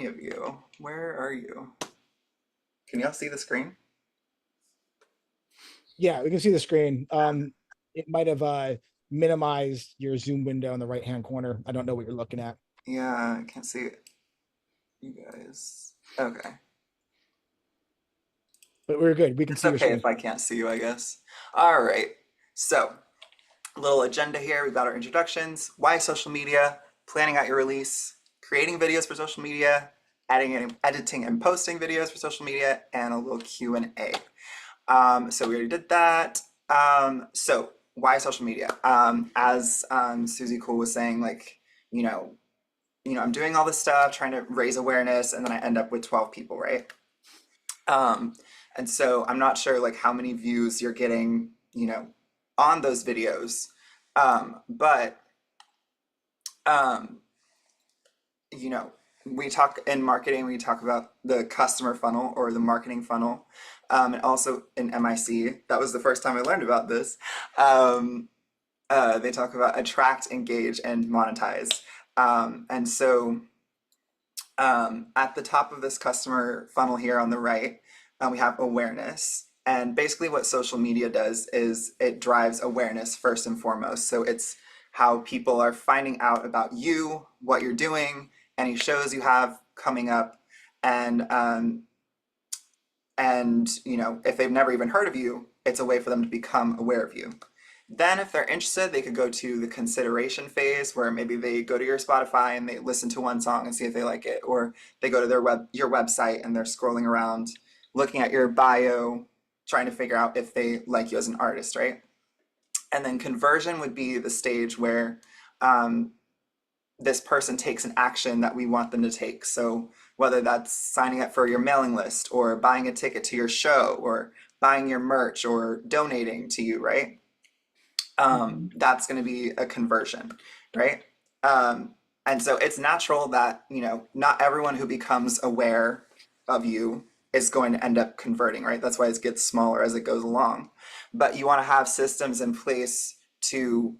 any of you. Where are you? Can y'all see the screen? Yeah, we can see the screen. It might have minimized your Zoom window in the right-hand corner. I don't know what you're looking at, Yeah, I can't see you guys. Okay. but we're good. We can It's see your okay screen. if I can't see you, I guess. All right. So, a little agenda here. We've got our introductions, why social media, planning out your release, creating videos for social media, editing and posting videos for social media, and a little Q&A. So we already did that. So why social media? As Susie Cool was saying, like, you know, I'm doing all this stuff, trying to raise awareness, and then I end up with 12 people, right? Um, and so I'm not sure like how many views you're getting, on those videos. But um, you know, we talk in marketing, we talk about the customer funnel or the marketing funnel. And also in MIC, that was the first time I learned about this. Um, they talk about attract, engage, and monetize. And so at the top of this customer funnel here on the right, we have awareness. And basically, what social media does is it drives awareness first and foremost. So it's how people are finding out about you, what you're doing, any shows you have coming up, and if they've never even heard of you, it's a way for them to become aware of you. Then, if they're interested, they could go to the consideration phase where maybe they go to your Spotify and they listen to one song and see if they like it, or they go to your website and they're scrolling around, looking at your bio, trying to figure out if they like you as an artist, right? And then conversion would be the stage where um, this person takes an action that we want them to take. So whether that's signing up for your mailing list or buying a ticket to your show or buying your merch or donating to you, right? Mhm. That's going to be a conversion, right? Um, and so it's natural that, not everyone who becomes aware of you is going to end up converting, right? That's why it gets smaller as it goes along. But you want to have systems in place to,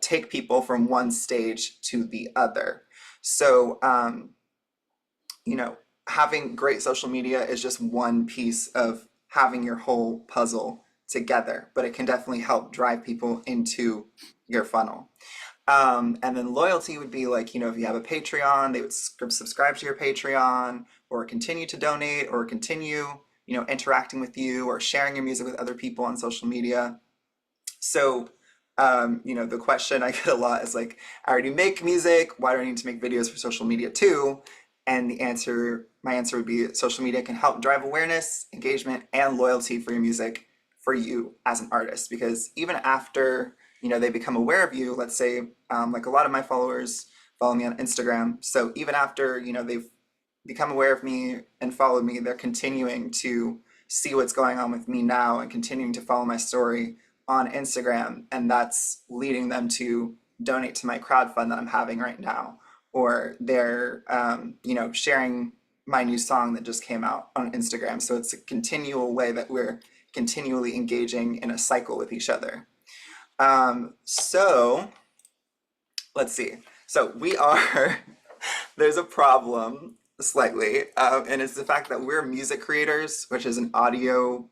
take people from one stage to the other. So, you know, having great social media is just one piece of having your whole puzzle together, but it can definitely help drive people into your funnel. And then loyalty would be like, if you have a Patreon, they would subscribe to your Patreon or continue to donate or continue, interacting with you or sharing your music with other people on social media. So, the question I get a lot is like, I already make music. Why do I need to make videos for social media too? And my answer would be social media can help drive awareness, engagement, and loyalty for your music for you as an artist. Because even after, they become aware of you, let's say, like a lot of my followers follow me on Instagram. So even after, they've become aware of me and followed me, they're continuing to see what's going on with me now and continuing to follow my story on Instagram. And that's leading them to donate to my crowdfund that I'm having right now. Or they're, sharing my new song that just came out on Instagram. So it's a continual way that we're continually engaging in a cycle with each other. So let's see. So we are, there's a problem slightly, and it's the fact that we're music creators, which is an audio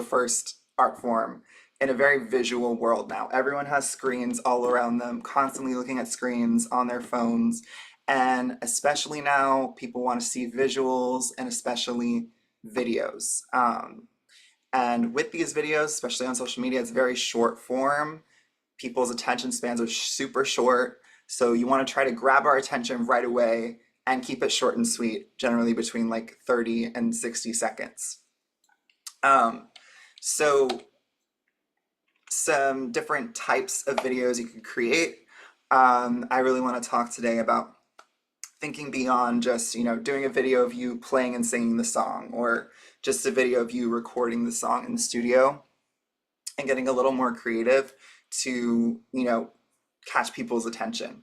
first art form in a very visual world now. Everyone has screens all around them, constantly looking at screens on their phones. And especially now, people want to see visuals and especially videos. And with these videos, especially on social media, it's very short form. People's attention spans are super short. So you want to try to grab our attention right away and keep it short and sweet, generally between like 30 and 60 seconds. Um, so some different types of videos you can create. I really want to talk today about thinking beyond just, doing a video of you playing and singing the song or just a video of you recording the song in the studio and getting a little more creative to, catch people's attention.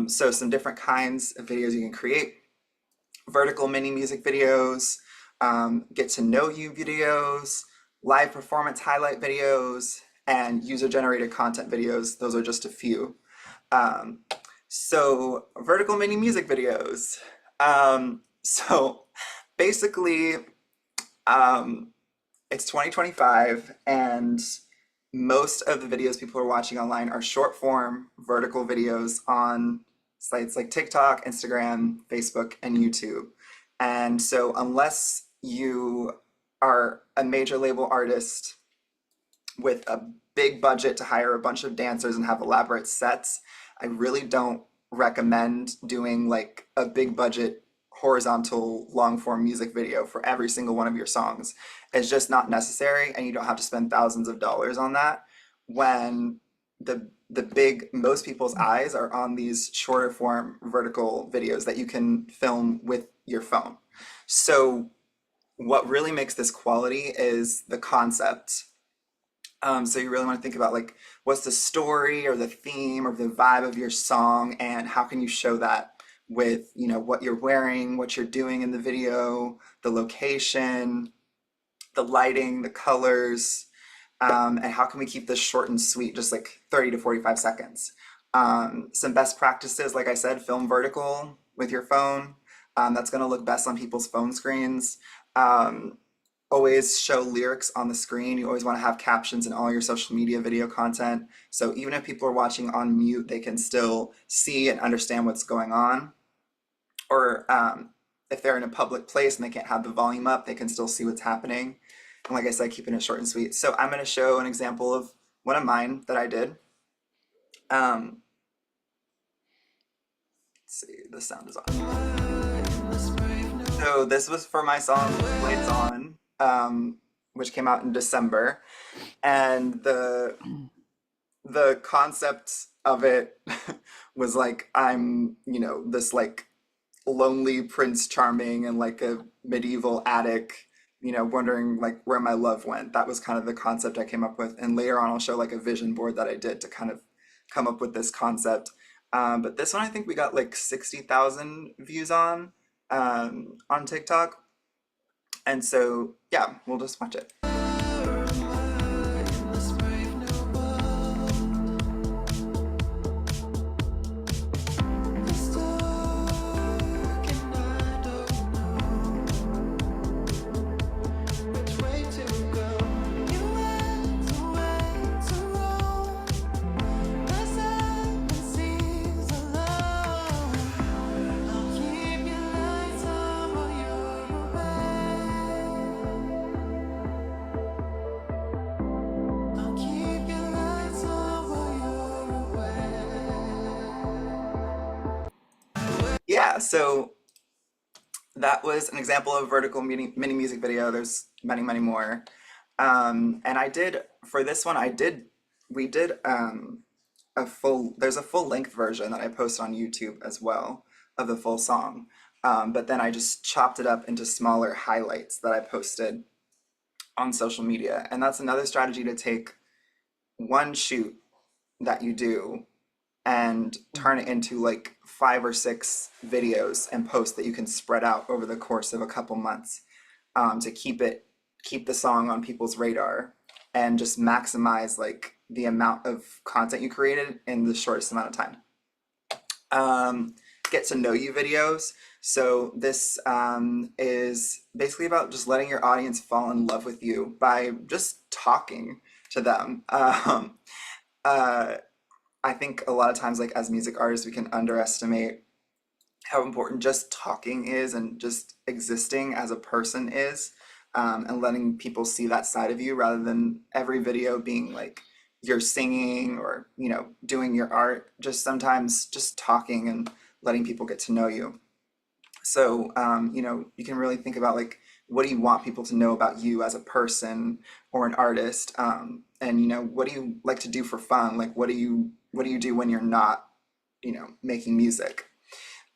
So some different kinds of videos you can create. Vertical mini music videos, get to know you videos, live performance highlight videos, and user generated content videos. Those are just a few. Um, so vertical mini music videos. So basically, um, it's 2025, and most of the videos people are watching online are short form vertical videos on sites like TikTok, Instagram, Facebook, and YouTube. And so, unless you are a major label artist with a big budget to hire a bunch of dancers and have elaborate sets, I really don't recommend doing like a big budget horizontal long form music video for every single one of your songs. It's just not necessary, and you don't have to spend thousands of dollars on that when the big most people's eyes are on these shorter form vertical videos that you can film with your phone. So what really makes this quality is the concept. So you really want to think about like what's the story or the theme or the vibe of your song, and how can you show that with, you know, what you're wearing, what you're doing in the video, the location, the lighting, the colors, and how can we keep this short and sweet, just like 30 to 45 seconds. Some best practices, like I said, film vertical with your phone. That's going to look best on people's phone screens. Um, Always show lyrics on the screen. You always want to have captions in all your social media video content. So even if people are watching on mute, they can still see and understand what's going on. Or if they're in a public place and they can't have the volume up, they can still see what's happening. And like I said, keeping it short and sweet. So I'm going to show an example of one of mine that I did. Let's see, the sound is on. So this was for my song Lights On, which came out in December. And the concept of it was like I'm, you know, this like lonely Prince Charming in like a medieval attic, you know, wondering like where my love went. That was kind of the concept I came up with. And later on, I'll show like a vision board that I did to kind of come up with this concept. But this one, I think we got like 60,000 views on TikTok. And so, yeah, we'll just watch it. Yeah, so that was an example of vertical mini music video. There's many, many more. And I did, for this one, we did there's a full length version that I post on YouTube as well of the full song. But then I just chopped it up into smaller highlights that I posted on social media. And that's another strategy, to take one shoot that you do and turn it into like 5 or 6 videos and post that you can spread out over the course of a couple months, to keep the song on people's radar and just maximize like the amount of content you created in the shortest amount of time. Get to know you videos. So this is basically about just letting your audience fall in love with you by just talking to them. Uh, I think a lot of times, like as music artists, we can underestimate how important just talking is and just existing as a person is, and letting people see that side of you rather than every video being like you're singing or, you know, doing your art. Just sometimes just talking and letting people get to know you. So, you know, you can really think about like, what do you want people to know about you as a person or an artist? And you know, what do you like to do for fun? Like, what do you do when you're not, you know, making music?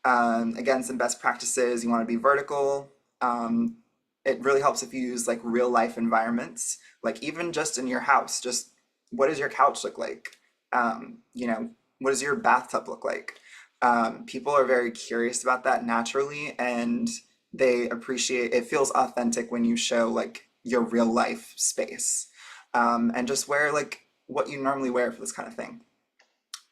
Again, some best practices. You want to be vertical. Um, it really helps if you use like real life environments, like even just in your house. Just what does your couch look like? You know, what does your bathtub look like? People are very curious about that naturally, and they appreciate it. Feels authentic when you show like your real life space, and just wear like what you normally wear for this kind of thing.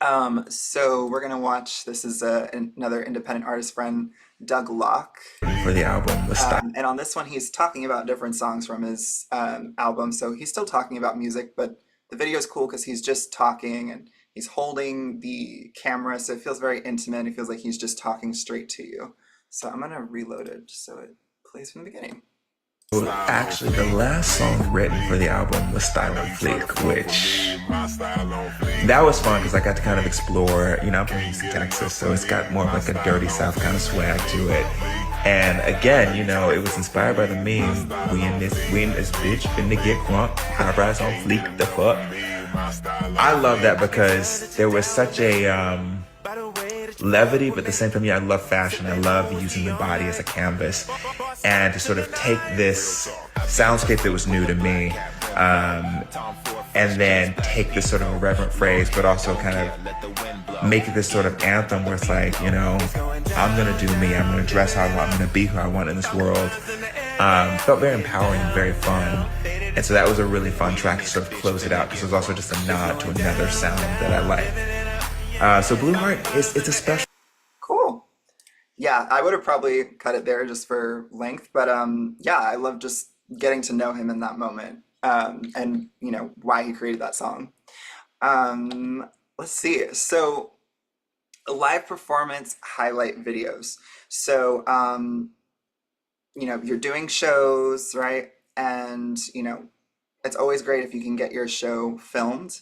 So we're gonna watch. This is another independent artist friend, Doug Locke. For the album was style. And on this one, he's talking about different songs from his album. So he's still talking about music, but the video is cool because he's just talking and he's holding the camera. So it feels very intimate. It feels like he's just talking straight to you. So I'm going to reload it so it plays from the beginning. Actually, the last song written for the album was Style on Fleek, which that was fun because I got to kind of explore, you know, I'm from Houston, Texas, so it's got more of like a dirty South kind of swag to it. And again, you know, it was inspired by the meme, we in this bitch finna get crunk, eyebrows on fleek, the fuck. I love that because there was such a levity, but at the same time, yeah, I love fashion. I love using the body as a canvas, and to sort of take this soundscape that was new to me, and then take this sort of irreverent phrase, but also kind of make it this sort of anthem where it's like, you know, I'm gonna do me. I'm gonna dress how I want. I'm gonna be who I want in this world. Felt very empowering and very fun. And so that was a really fun track to sort of close it out because it was also just a nod to another sound that I like. So Blue Heart it's a special. Cool. Yeah, I would have probably cut it there just for length, but yeah, I love just getting to know him in that moment, and you know why he created that song. Let's see. So live performance highlight videos. So you know, you're doing shows, right? And you know, it's always great if you can get your show filmed.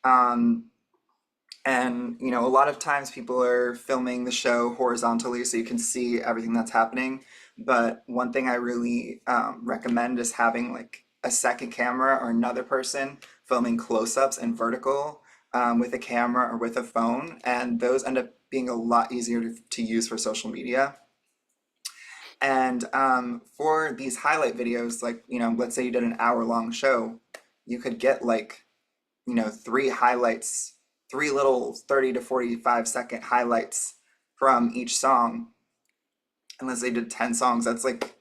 Um, and you know, a lot of times people are filming the show horizontally so you can see everything that's happening. But one thing I really recommend is having like a second camera or another person filming close-ups and vertical with a camera or with a phone. And those end up being a lot easier to use for social media. And for these highlight videos, like, you know, let's say you did an hour-long show, you could get like, you know, three highlights, three little 30 to 45-second highlights from each song. Unless they did 10 songs, that's like,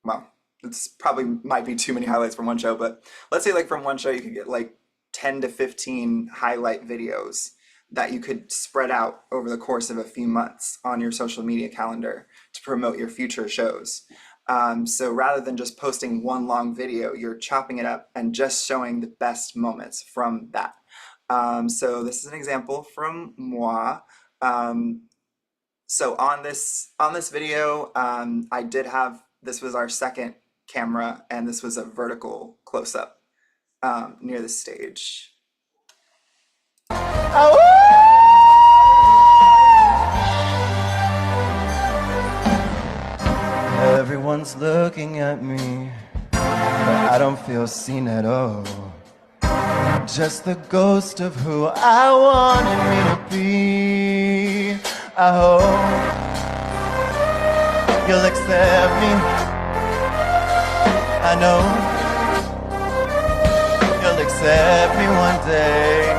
well, it's probably might be too many highlights from one show, but let's say like from one show you could get like 10 to 15 highlight videos that you could spread out over the course of a few months on your social media calendar to promote your future shows. So rather than just posting one long video, you're chopping it up and just showing the best moments from that. So this is an example from Moi. So on this video, I did have, this was our second camera, and this was a vertical close-up near the stage. Everyone's looking at me, but I don't feel seen at all. Just the ghost of who I wanted me to be. I hope you'll accept me. I know you'll accept me one day,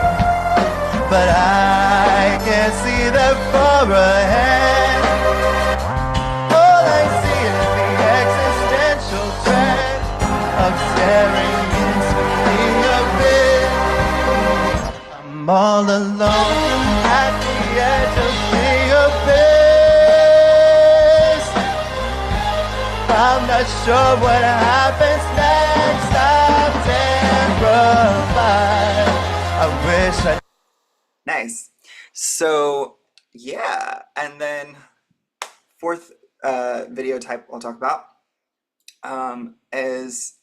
but I can't see that far ahead. All I see is the existential dread of staring into the abyss. I'm all alone at the edge of the abyss. I'm not sure what happens next. I'm terrified. I wish I. Nice. So yeah, and then fourth video type I'll talk about is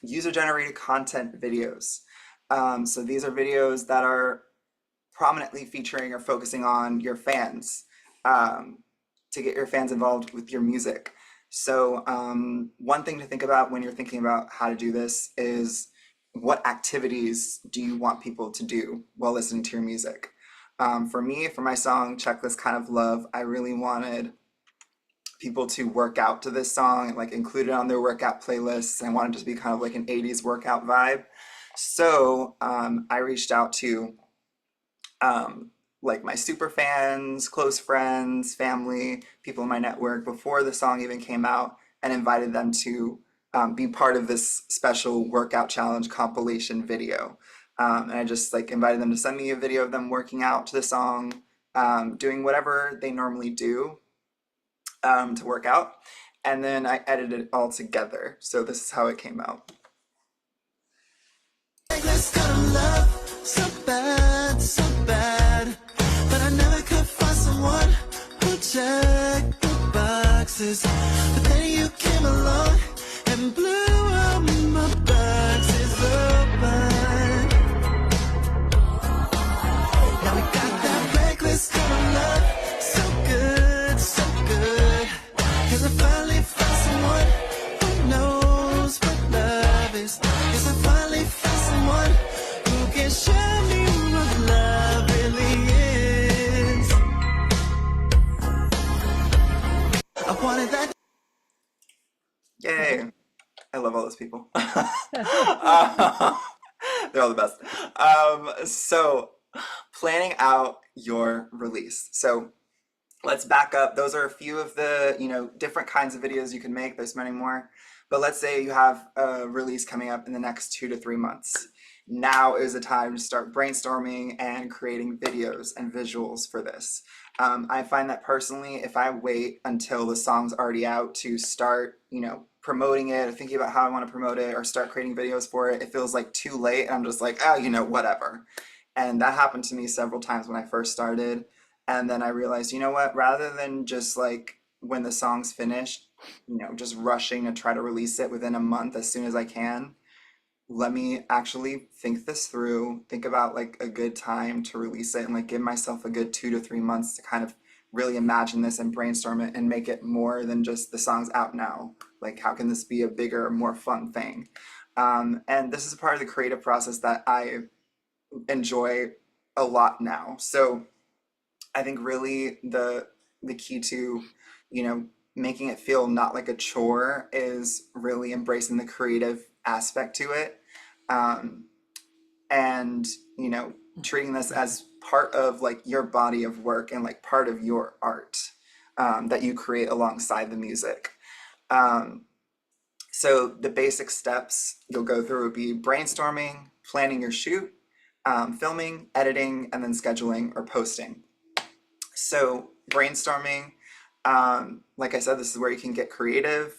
user-generated content videos. So these are videos that are prominently featuring or focusing on your fans, to get your fans involved with your music. So one thing to think about when you're thinking about how to do this is what activities do you want people to do while listening to your music? For me, for my song Checklist Kind of Love, I really wanted people to work out to this song and like include it on their workout playlists. And I wanted it to be kind of like an 80s workout vibe. So I reached out to like my super fans, close friends, family, people in my network before the song even came out, and invited them to be part of this special workout challenge compilation video. And I just like invited them to send me a video of them working out to the song, doing whatever they normally do to work out. And then I edited it all together. So this is how it came out. This kind of love, so bad, but I never could find someone who checked the boxes. But then you came along and blew up my boxes open. Now we got that reckless kind of love, so good. 'Cause I finally found someone who knows what love is. 'Cause I finally found someone who can show me what love really is. I wanted that. Yay. I love all those people. They're all the best. So planning out your release. So let's back up. Those are a few of the, different kinds of videos you can make. There's many more. But let's say you have a release coming up in the next 2 to 3 months. Now is the time to start brainstorming and creating videos and visuals for this. I find that personally, if I wait until the song's already out to start, promoting it or thinking about how I want to promote it or start creating videos for it, it feels like too late. And I'm just like, oh, whatever. And that happened to me several times when I first started. And then I realized, you know what, rather than just like when the song's finished, just rushing to try to release it within a month as soon as I can, let me actually think this through, think about like a good time to release it and like give myself a good 2 to 3 months to kind of really imagine this and brainstorm it and make it more than just the song's out now. Like, how can this be a bigger, more fun thing? And this is part of the creative process that I enjoy a lot now. So I think really the key to, making it feel not like a chore is really embracing the creative aspect to it. And, treating this as part of like your body of work and like part of your art that you create alongside the music. So the basic steps you'll go through would be brainstorming, planning your shoot, filming, editing, and then scheduling or posting. So brainstorming, like I said, this is where you can get creative,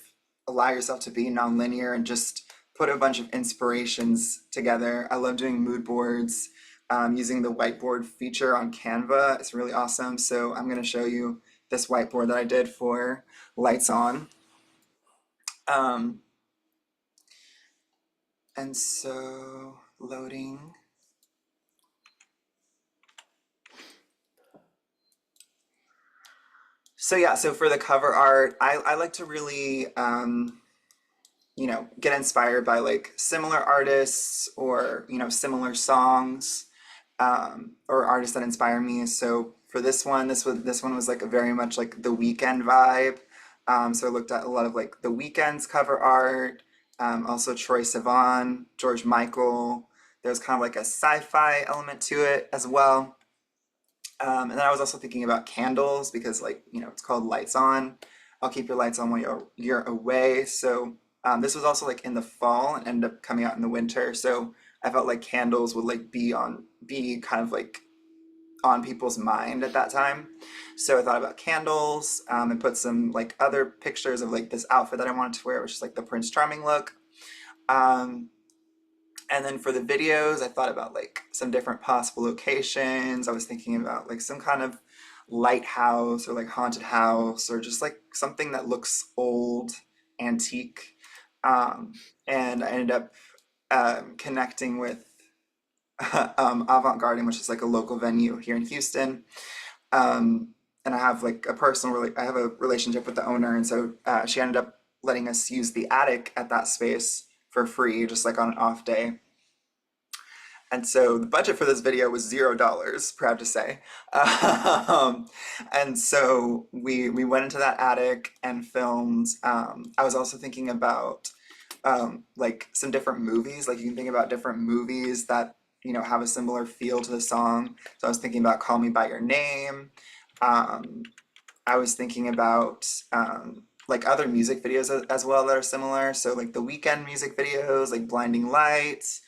allow yourself to be nonlinear, and just put a bunch of inspirations together. I love doing mood boards, using the whiteboard feature on Canva. It's really awesome. So I'm going to show you this whiteboard that I did for Lights On. And so loading. So yeah, so for the cover art, I like to really, get inspired by like similar artists or, similar songs, or artists that inspire me. So for this one was like a very much like the Weeknd vibe. So I looked at a lot of like the Weeknd's cover art, also Troye Sivan, George Michael. There's kind of like a sci-fi element to it as well. And then I was also thinking about candles because like, it's called Lights On. I'll keep your lights on while you're away. So this was also like in the fall and ended up coming out in the winter. So I felt like candles would like be kind of like on people's mind at that time. So I thought about candles, and put some like other pictures of like this outfit that I wanted to wear, which is like the Prince Charming look. And then for the videos, I thought about like some different possible locations. I was thinking about like some kind of lighthouse or like haunted house or just like something that looks old, antique. And I ended up connecting with Avant Garden, which is like a local venue here in Houston. And I have like I have a relationship with the owner, and so she ended up letting us use the attic at that space for free, just like on an off day. And so the budget for this video was $0, proud to say. And so we went into that attic and filmed. I was also thinking about like some different movies. Like you can think about different movies that have a similar feel to the song. So I was thinking about Call Me by Your Name. I was thinking about like other music videos as well that are similar. So like the Weeknd music videos, like Blinding Lights.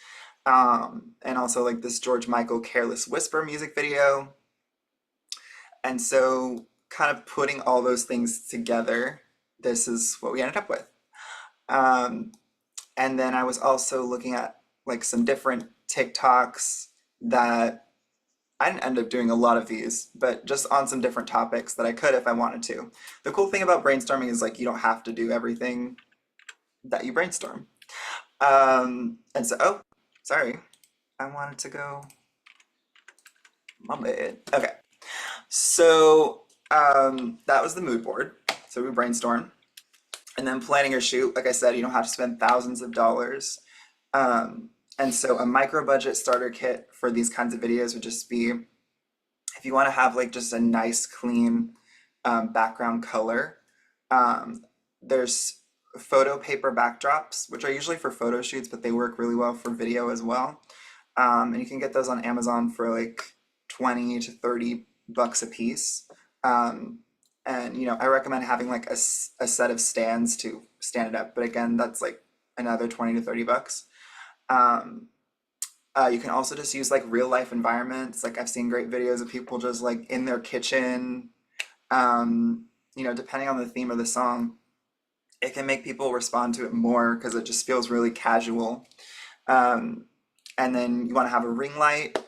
and also like this George Michael Careless Whisper music video. And so kind of putting all those things together, this is what we ended up with. Um, and then I was also looking at like some different TikToks that I didn't end up doing a lot of these, but just on some different topics that I could if I wanted to. The cool thing about brainstorming is like you don't have to do everything that you brainstorm. And so, oh, sorry, I wanted to go. My bad. Okay, so that was the mood board. So we brainstorm, and then planning your shoot. Like I said, you don't have to spend thousands of dollars. And so a micro budget starter kit for these kinds of videos would just be if you want to have like just a nice clean background color. There's photo paper backdrops, which are usually for photo shoots, but they work really well for video as well. And you can get those on Amazon for like 20 to 30 bucks a piece. And you know, I recommend having like a set of stands to stand it up, but again, that's like another 20 to 30 bucks. Um, you can also just use like real life environments. Like I've seen great videos of people just like in their kitchen. You know, depending on the theme of the song, it can make people respond to it more because it just feels really casual. Um, and then you want to have a ring light,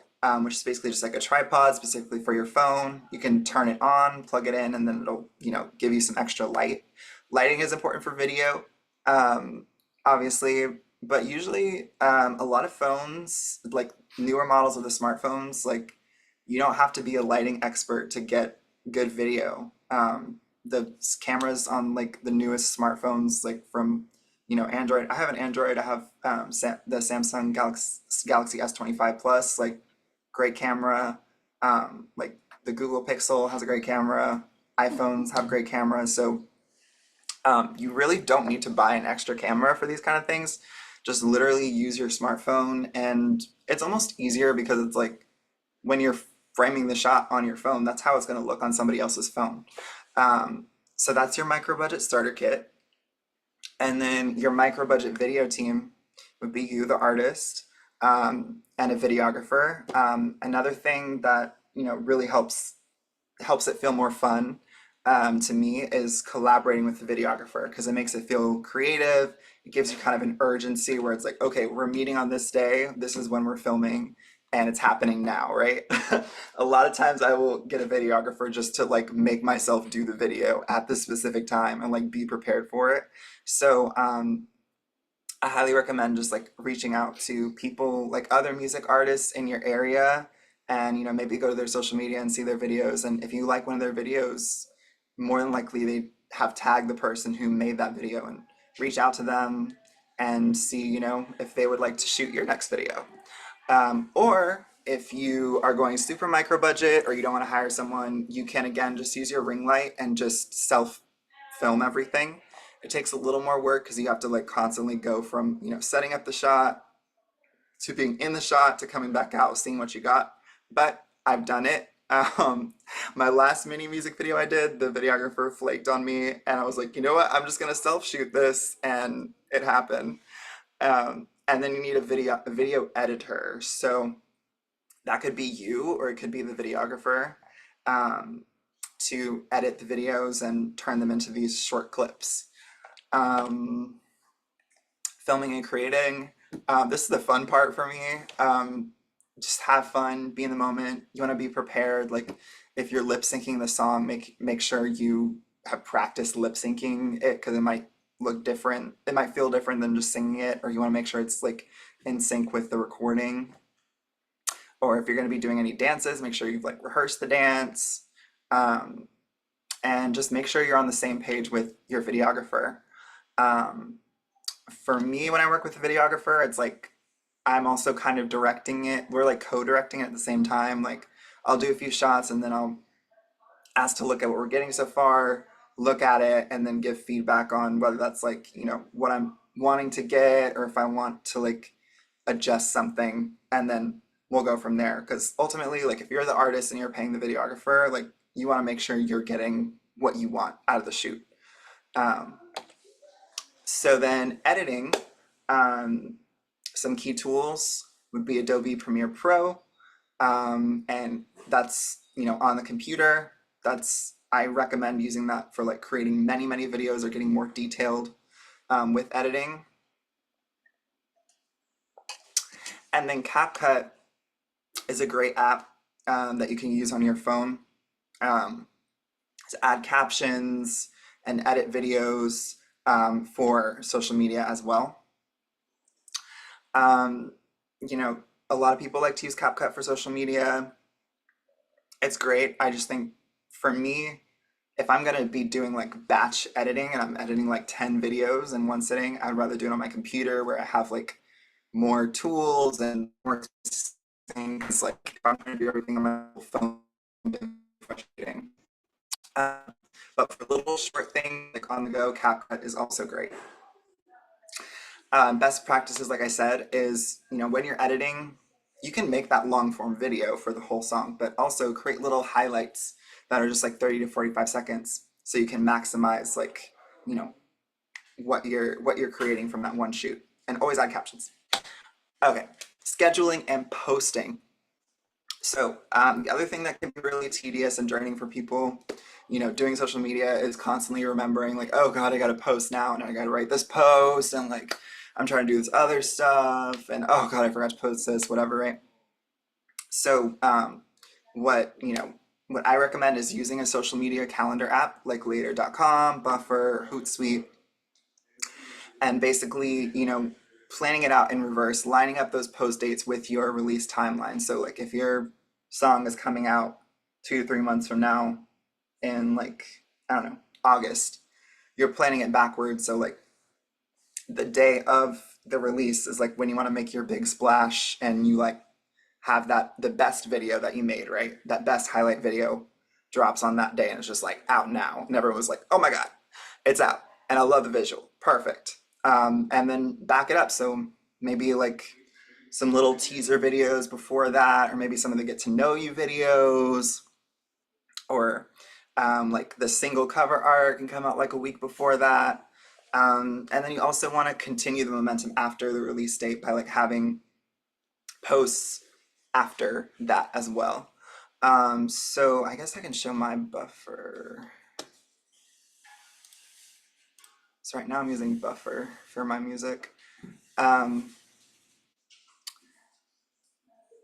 which is basically just like a tripod specifically for your phone. You can turn it on, plug it in, and then it'll, you know, give you some extra light. Lighting is important for video, obviously, but usually a lot of phones, like newer models of the smartphones, like you don't have to be a lighting expert to get good video. The cameras on like the newest smartphones, like from, you know, Android. I have an Android. I have the Samsung Galaxy S25 Plus, like great camera. Like the Google Pixel has a great camera. iPhones have great cameras. So you really don't need to buy an extra camera for these kind of things. Just literally use your smartphone, and it's almost easier because it's like when you're framing the shot on your phone, that's how it's going to look on somebody else's phone. So that's your micro budget starter kit. And then your micro budget video team would be you, the artist, and a videographer. Another thing that, you know, really helps it feel more fun to me is collaborating with the videographer because it makes it feel creative. It gives you kind of an urgency where it's like, okay, we're meeting on this day. This is when we're filming and it's happening now, right? A lot of times I will get a videographer just to like make myself do the video at the specific time and like be prepared for it. So I highly recommend just like reaching out to people like other music artists in your area and, you know, maybe go to their social media and see their videos. And if you like one of their videos, more than likely they have tagged the person who made that video, and reach out to them and see, you know, if they would like to shoot your next video. Or if you are going super micro budget or you don't want to hire someone, you can again just use your ring light and just self film everything. It takes a little more work because you have to like constantly go from, you know, setting up the shot to being in the shot to coming back out, seeing what you got. But I've done it. My last mini music video I did, the videographer flaked on me, and I was like, you know what? I'm just gonna self shoot this, and it happened. And then you need a video editor. So that could be you, or it could be the videographer, to edit the videos and turn them into these short clips. Filming and creating. This is the fun part for me. Just have fun, be in the moment. You want to be prepared. Like if you're lip syncing the song, make sure you have practiced lip syncing it because it might look different. It might feel different than just singing it, or you want to make sure it's like in sync with the recording. Or if you're going to be doing any dances, make sure you've like rehearsed the dance. And just make sure you're on the same page with your videographer. For me, when I work with a videographer, it's like I'm also kind of directing it. We're like co-directing it at the same time. Like I'll do a few shots and then I'll ask to look at what we're getting so far, look at it, and then give feedback on whether that's like, you know, what I'm wanting to get or if I want to like adjust something, and then we'll go from there. Because ultimately, like if you're the artist and you're paying the videographer, like you want to make sure you're getting what you want out of the shoot. So then editing, some key tools. would be Adobe Premiere Pro. And that's, on the computer. I recommend using that for like creating many, many videos or getting more detailed with editing. And then CapCut is a great app that you can use on your phone to add captions and edit videos for social media as well. Um, a lot of people like to use CapCut for social media. It's great. I just think for me, if I'm gonna be doing like batch editing and I'm editing like 10 videos in one sitting, I'd rather do it on my computer where I have like more tools and more things. Like if I'm gonna do everything on my phone, it's frustrating. Uh, but for little short things like on the go, CapCut is also great. Best practices, like I said, is when you're editing, you can make that long form video for the whole song, but also create little highlights that are just like 30 to 45 seconds, so you can maximize like what you're creating from that one shoot, and always add captions. Okay, scheduling and posting. So the other thing that can be really tedious and draining for people, doing social media is constantly remembering like, oh God, I gotta post now and I gotta write this post and like I'm trying to do this other stuff and oh God, I forgot to post this, whatever, right? So what I recommend is using a social media calendar app like Later.com, Buffer, Hootsuite, and basically, planning it out in reverse, lining up those post dates with your release timeline. So like if your song is coming out 2 to 3 months from now in like, I don't know, August, you're planning it backwards. So like the day of the release is like when you want to make your big splash and you like have the best video that you made, right? That best highlight video drops on that day and it's just like out now. And everyone was like, oh my God, it's out. And I love the visual, perfect. And then back it up. So maybe like some little teaser videos before that, or maybe some of the get to know you videos, or like the single cover art can come out like a week before that. And then you also want to continue the momentum after the release date by like having posts after that as well. So I guess I can show my buffer. So right now I'm using Buffer for my music.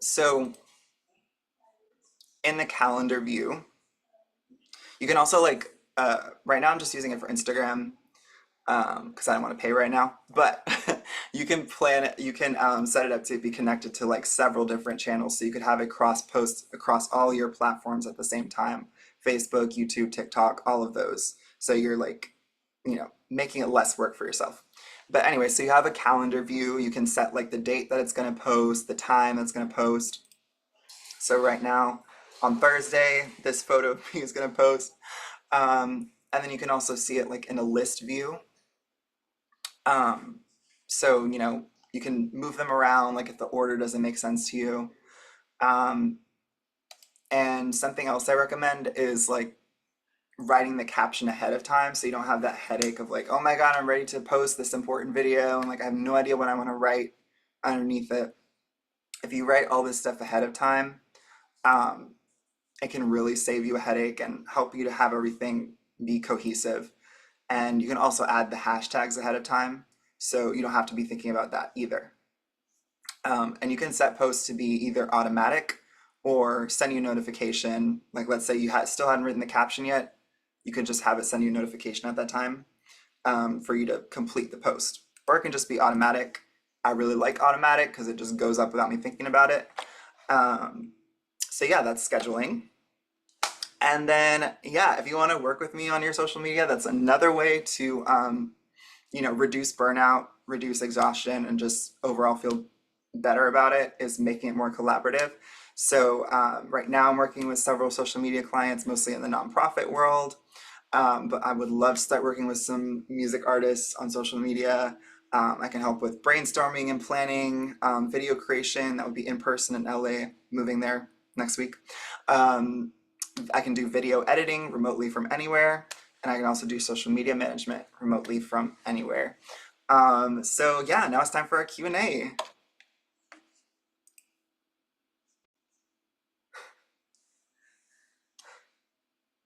So in the calendar view, you can also like, right now I'm just using it for Instagram because I don't want to pay right now, but you can plan it, you can set it up to be connected to like several different channels. So you could have it cross post across all your platforms at the same time, Facebook, YouTube, TikTok, all of those. So you're like, making it less work for yourself. But anyway, so you have a calendar view, you can set like the date that it's gonna post, the time that's gonna post. So right now, on Thursday, this photo of me is gonna post. And then you can also see it like in a list view. So, you can move them around like if the order doesn't make sense to you. And something else I recommend is like writing the caption ahead of time so you don't have that headache of like, oh my God, I'm ready to post this important video and like I have no idea what I want to write underneath it. If you write all this stuff ahead of time, it can really save you a headache and help you to have everything be cohesive. And you can also add the hashtags ahead of time, so you don't have to be thinking about that either. And you can set posts to be either automatic or send you a notification. Like let's say you still hadn't written the caption yet, you can just have it send you a notification at that time for you to complete the post. Or it can just be automatic. I really like automatic because it just goes up without me thinking about it. So yeah, that's scheduling. And then, yeah, if you want to work with me on your social media, that's another way to, reduce burnout, reduce exhaustion, and just overall feel better about it, is making it more collaborative. So right now I'm working with several social media clients, mostly in the nonprofit world. But I would love to start working with some music artists on social media. I can help with brainstorming and planning, video creation. That would be in person in LA, moving there next week. I can do video editing remotely from anywhere, and I can also do social media management remotely from anywhere. So yeah, now it's time for our Q&A.